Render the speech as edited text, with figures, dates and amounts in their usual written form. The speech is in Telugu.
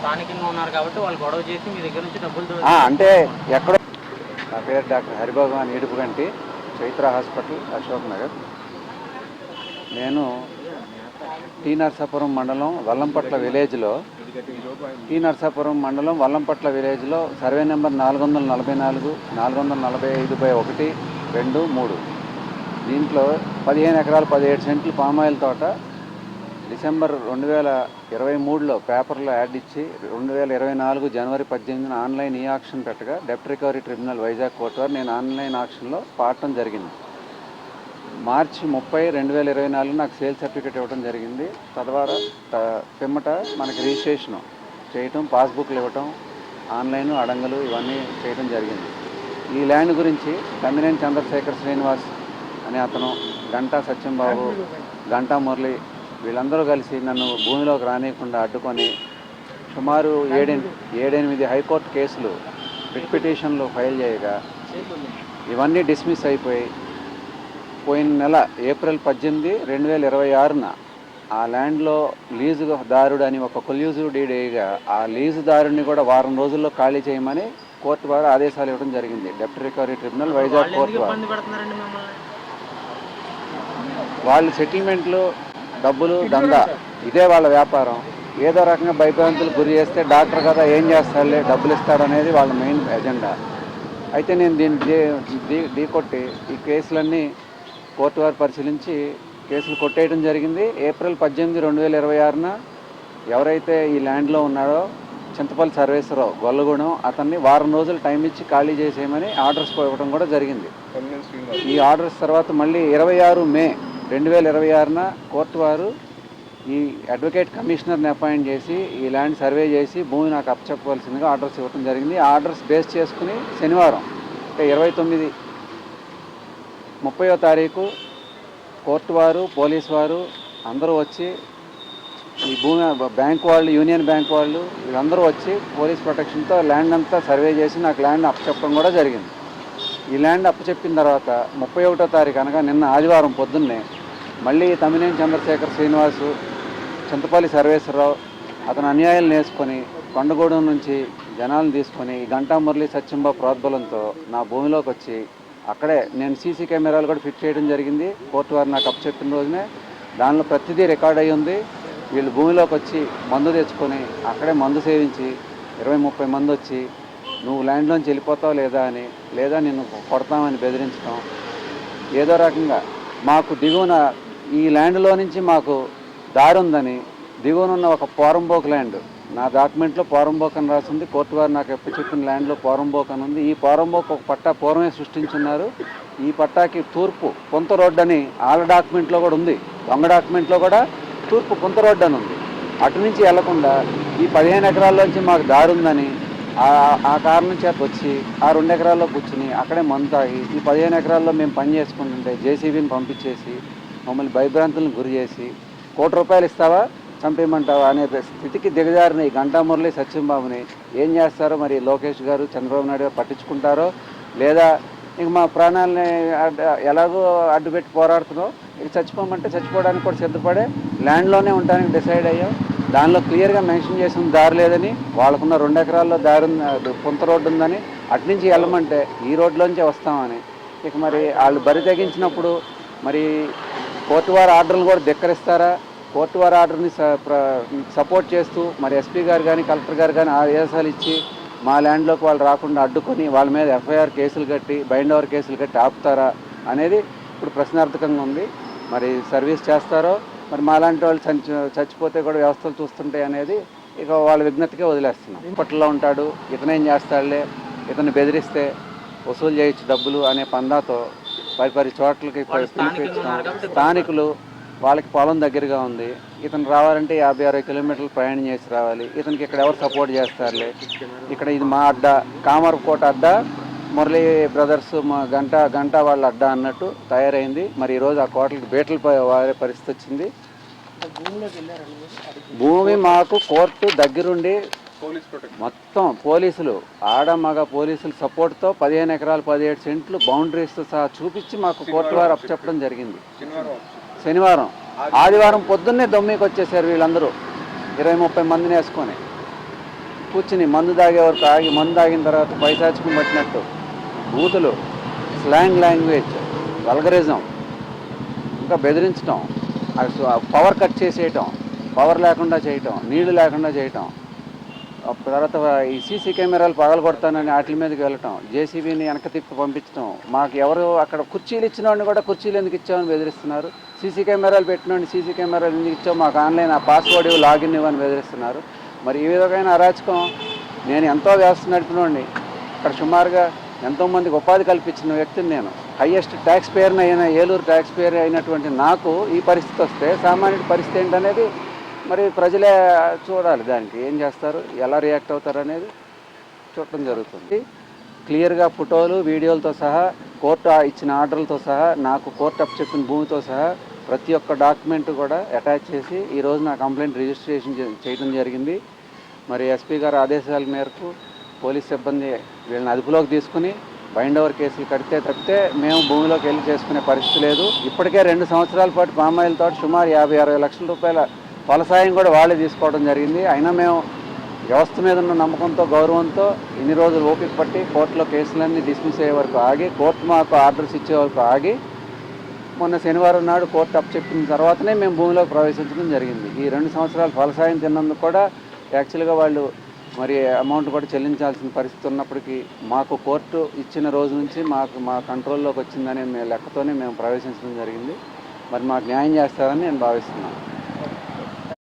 స్థానికంగా ఉన్నారు కాబట్టి వాళ్ళు గొడవ చేసి మీ దగ్గర నుంచి డబ్బులు అంటే ఎక్కడో. నా పేరు డాక్టర్ హరిభగవాన్ ఈడుపుగంటి, చైత్ర హాస్పిటల్, అశోక్ నగర్. నేను టీ నరసాపురం మండలం వల్లంపట్ల విలేజ్లో సర్వే నెంబర్ 444, 445/1, 2, 3 దీంట్లో 15 ఎకరాలు 17 సెంట్లు పామాయిల్ తోట డిసెంబర్ 2023లో పేపర్లో యాడ్ ఇచ్చి 2024 జనవరి 18 ఆన్లైన్ ఈ ఆక్షన్ పెట్టగా డెప్ట్ రికవరీ ట్రిబ్యునల్ వైజాగ్ కోర్టు వారు నేను ఆన్లైన్ ఆక్షన్లో పాడటం జరిగింది. మార్చి 30, 2024 నాకు సేల్ సర్టిఫికేట్ ఇవ్వడం జరిగింది. తద్వారా పిమ్మట మనకి రిజిస్ట్రేషను చేయటం, పాస్బుక్లు ఇవ్వటం, ఆన్లైన్ అడంగలు ఇవన్నీ చేయడం జరిగింది. ఈ ల్యాండ్ గురించి తమ్మినేని చంద్రశేఖర్ శ్రీనివాస్ అనే అతను, గంటా సత్యంబాబు, గంటా మురళి వీళ్ళందరూ కలిసి నన్ను భూమిలోకి రానియకుండా అడ్డుకొని సుమారు 7-8 హైకోర్టు కేసులు, రిట్ పిటిషన్లు ఫైల్ చేయగా ఇవన్నీ డిస్మిస్ అయిపోయి పోయిన నెల ఏప్రిల్ 18, 2026 ఆ ల్యాండ్లో లీజుదారుడు అని ఒక కొల్యూజివ్ డీడ్ వేయగా ఆ లీజుదారుడిని కూడా వారం రోజుల్లో ఖాళీ చేయమని కోర్టు వారు ఆదేశాలు ఇవ్వడం జరిగింది. డెప్ట్ రికవరీ ట్రిబ్యునల్ వైజాగ్ కోర్టు వారు. వాళ్ళు సెటిల్మెంట్లు, డబ్బులు, దందా ఇదే వాళ్ళ వ్యాపారం. ఏదో రకంగా భయభ్రాంతులకు గురి చేస్తే డాక్టర్ కదా ఏం చేస్తాడులే, డబ్బులు ఇస్తాడనేది వాళ్ళ మెయిన్ ఎజెండా. అయితే నేను దీన్ని ఢీకొట్టి ఈ కేసులన్నీ కోర్టు వారు పరిశీలించి కేసులు కొట్టేయడం జరిగింది. ఏప్రిల్ 18, 2026 ఎవరైతే ఈ ల్యాండ్లో ఉన్నాడో చింతపల్లి సర్వేశ్వరరావు గొల్లగూడెం, అతన్ని వారం రోజులు టైం ఇచ్చి ఖాళీ చేసేయమని ఆర్డర్స్ ఇవ్వడం కూడా జరిగింది. ఈ ఆర్డర్స్ తర్వాత మళ్ళీ 26 మే 2026 కోర్టు వారు ఈ అడ్వకేట్ కమిషనర్ని అపాయింట్ చేసి ఈ ల్యాండ్ సర్వే చేసి భూమి నాకు అప్పచెప్పవలసిందిగా ఆర్డర్స్ ఇవ్వడం జరిగింది. ఆ ఆర్డర్స్ బేస్ చేసుకుని శనివారం అంటే 29, 30వ తారీఖు కోర్టు వారు, పోలీసు వారు అందరూ వచ్చి ఈ భూమి బ్యాంక్ వాళ్ళు, యూనియన్ బ్యాంక్ వాళ్ళు వీళ్ళందరూ వచ్చి పోలీస్ ప్రొటెక్షన్తో ల్యాండ్ అంతా సర్వే చేసి నాకు ల్యాండ్ అప్పచెప్పడం కూడా జరిగింది. ఈ ల్యాండ్ అప్పచెప్పిన తర్వాత 31వ తారీఖు అనగా నిన్న ఆదివారం పొద్దున్నే మళ్ళీ తమ్మినేని చంద్రశేఖర్ శ్రీనివాసు, చింతపల్లి సర్వేశ్వరరావు అతను అన్యాయాలు నేర్చుకొని కొండగూడెం నుంచి జనాలను తీసుకొని గంటా మురళి, సత్యంబాబు ప్రోద్బలంతో నా భూమిలోకి వచ్చి అక్కడే నేను సీసీ కెమెరాలు కూడా ఫిట్ చేయడం జరిగింది. కోర్టు వారు నాకు అప్పచెప్పిన రోజునే దానిలో ప్రతిదీ రికార్డ్ అయ్యి ఉంది. వీళ్ళు భూమిలోకి వచ్చి మందు తెచ్చుకొని అక్కడే మందు సేవించి 20-30 మంది వచ్చి నువ్వు ల్యాండ్లోంచి వెళ్ళిపోతావు లేదా నిన్ను కొడతామని బెదిరించడం. ఏదో రకంగా మాకు దిగువన ఈ ల్యాండ్లో నుంచి మాకు దారి ఉందని దిగువనున్న ఒక పోరంబోక్ ల్యాండ్, నా డాక్యుమెంట్లో పోరంబోక్ అని రాసింది. కోర్టు వారు నాకు ఎప్పుడు చెప్పిన ల్యాండ్లో పోరంబోక్ అని ఉంది. ఈ పోరంబోక్ ఒక పట్టా పూర్వమే సృష్టించున్నారు. ఈ పట్టాకి తూర్పు పొంత రోడ్డు అని వాళ్ళ డాక్యుమెంట్లో కూడా ఉంది, దొంగ డాక్యుమెంట్లో కూడా తూర్పు పొంత రోడ్డు అని ఉంది. అటు నుంచి వెళ్లకుండా ఈ 15 ఎకరాల్లోంచి మాకు దారి ఉందని ఆ కారణం చేత వచ్చి ఆ 2 ఎకరాల్లో కూర్చుని అక్కడే మందు తాగి ఈ 15 ఎకరాల్లో మేము పని చేసుకుంటుంటే జేసీబీని పంపించేసి మమ్మల్ని భయభ్రాంతులను గురి చేసి ₹1 కోటి ఇస్తావా చంపేయమంటావా అనే స్థితికి దిగజారిన ఈ గంటా మురళి, సత్యంబాబుని ఏం చేస్తారో మరి లోకేష్ గారు, చంద్రబాబు నాయుడు గారు పట్టించుకుంటారో లేదా ఇంక మా ప్రాణాలని ఎలాగో అడ్డుపెట్టి పోరాడుతున్నాం, ఇక చచ్చిపోమంటే చచ్చిపోవడానికి కూడా సిద్ధపడే ల్యాండ్లోనే ఉండడానికి డిసైడ్ అయ్యాం. దానిలో క్లియర్గా మెన్షన్ చేసిన దారి లేదని, వాళ్ళకున్న 2 ఎకరాల్లో దారి పొంత రోడ్డు ఉందని, అట్నుంచి వెళ్ళమంటే ఈ రోడ్లోంచే వస్తామని. ఇక మరి వాళ్ళు బరి తెగించినప్పుడు మరి కోర్టు వారి ఆర్డర్లు కూడా ధిక్కరిస్తారా? కోర్టు వారి ఆర్డర్ని సపోర్ట్ చేస్తూ మరి ఎస్పీ గారు కానీ, కలెక్టర్ గారు కానీ ఆదేశాలు ఇచ్చి మా ల్యాండ్లోకి వాళ్ళు రాకుండా అడ్డుకొని వాళ్ళ మీద ఎఫ్ఐఆర్ కేసులు కట్టి, బైండ్ ఓవర్ కేసులు కట్టి ఆపుతారా అనేది ఇప్పుడు ప్రశ్నార్థకంగా ఉంది. మరి సర్వీస్ చేస్తారో, మరి మాలాంటి వాళ్ళు చచ్చిపోతే కూడా వ్యవస్థలు చూస్తుంటాయి అనేది ఇక వాళ్ళ విజ్ఞతకే వదిలేస్తున్నాం. పట్టులో ఉంటాడు, ఇతనేం చేస్తాడులే, ఇతన్ని బెదిరిస్తే వసూలు చేయొచ్చు డబ్బులు అనే పందాతో పరి చోట్లకి పిలిపించడం. స్థానికులు వాళ్ళకి పొలం దగ్గరగా ఉంది, ఇతను రావాలంటే 50-60 కిలోమీటర్లు ప్రయాణం చేసి రావాలి. ఇతనికి ఇక్కడ ఎవరు సపోర్ట్ చేస్తారులే, ఇక్కడ ఇది మా అడ్డా, కామర్కోట అడ్డా, మురళీ బ్రదర్స్ మా గంటా వాళ్ళ అడ్డా అన్నట్టు తయారైంది. మరి ఈరోజు ఆ కోటలకు బీటలు వారే పరిస్థితి వచ్చింది. భూమి మాకు కోర్టు దగ్గరుండి మొత్తం పోలీసులు, ఆడ మగ పోలీసుల సపోర్ట్తో 15 ఎకరాలు 17 సెంట్లు బౌండరీస్తో సహా చూపించి మాకు కోర్టు వారు అప్పచెప్పడం జరిగింది. శనివారం, ఆదివారం పొద్దున్నే దొమ్మికి వచ్చేసారు వీళ్ళందరూ 20-30 మందిని వేసుకొని. కూర్చుని మందు తాగే వరకు ఆగి మందు తాగిన తర్వాత పైశాచికం పట్టినట్టు బూతులు, స్లాంగ్ లాంగ్వేజ్, వల్గరిజం, ఇంకా బెదిరించడం, పవర్ కట్ చేసేయటం, పవర్ లేకుండా చేయటం, నీళ్లు లేకుండా చేయటం, తర్వాత ఈ సీసీ కెమెరాలు పగలగొడతానని వాటి మీదకి వెళ్ళటం, జేసీబీని వెనక తిప్పి పంపించడం, మాకు ఎవరు అక్కడ కుర్చీలు ఇచ్చిన వాడిని కూడా కుర్చీలు ఎందుకు ఇచ్చామని బెదిరిస్తున్నారు, సీసీ కెమెరాలు పెట్టినోడిని సీసీ కెమెరాలు ఎందుకు ఇచ్చావు, మాకు ఆన్లైన్ ఆ పాస్వర్డ్ లాగిన్ ఇవ్వని బెదిరిస్తున్నారు. మరి ఈ విధమైన అరాచకం, నేను ఎంతో వ్యవస్థ నడిపినోడిని, ఇక్కడ సుమారుగా ఎంతోమందికి ఉపాధి కల్పించిన వ్యక్తిని, నేను హయ్యెస్ట్ ట్యాక్స్ పేయర్ని అయిన ఏలూరు ట్యాక్స్ పేయర్ అయినటువంటి నాకు ఈ పరిస్థితి వస్తే సామాన్యుడి పరిస్థితి ఏంటనేది మరి ప్రజలే చూడాలి. దానికి ఏం చేస్తారు, ఎలా రియాక్ట్ అవుతారు అనేది చూడటం జరుగుతుంది. క్లియర్గా ఫోటోలు, వీడియోలతో సహా, కోర్టు ఇచ్చిన ఆర్డర్లతో సహా, నాకు కోర్టు అప్పచెప్పిన భూమితో సహా ప్రతి ఒక్క డాక్యుమెంట్ కూడా అటాచ్ చేసి ఈరోజు నా కంప్లైంట్ రిజిస్ట్రేషన్ చేయడం జరిగింది. మరి ఎస్పీ గారు ఆదేశాల మేరకు పోలీస్ సిబ్బంది వీళ్ళని అదుపులోకి తీసుకుని బైండ్ ఓవర్ కేసులు కడితే తప్పితే మేము భూమిలోకి వెళ్ళి చేసుకునే పరిస్థితి లేదు. ఇప్పటికే 2 సంవత్సరాల పాటు పామాయిల్తో సుమారు 50-60 లక్షల రూపాయల ఫలసాయం కూడా వాళ్ళే తీసుకోవడం జరిగింది. అయినా మేము వ్యవస్థ మీద ఉన్న నమ్మకంతో, గౌరవంతో ఇన్ని రోజులు ఓపిక పట్టి కోర్టులో కేసులన్నీ డిస్మిస్ అయ్యే వరకు ఆగి, కోర్టు మాకు ఆర్డర్స్ ఇచ్చే వరకు ఆగి, మొన్న శనివారం నాడు కోర్టు అప్పచెప్పిన తర్వాతనే మేము భూమిలోకి ప్రవేశించడం జరిగింది. ఈ 2 సంవత్సరాలు ఫలసాయం తిన్నందుకు కూడా యాక్చువల్గా వాళ్ళు మరి అమౌంట్ కూడా చెల్లించాల్సిన పరిస్థితి ఉన్నప్పటికీ మాకు కోర్టు ఇచ్చిన రోజు నుంచి మా కంట్రోల్లోకి వచ్చిందనే లెక్కతోనే మేము ప్రవేశించడం జరిగింది. మరి మాకు న్యాయం చేస్తారని నేను భావిస్తున్నాను.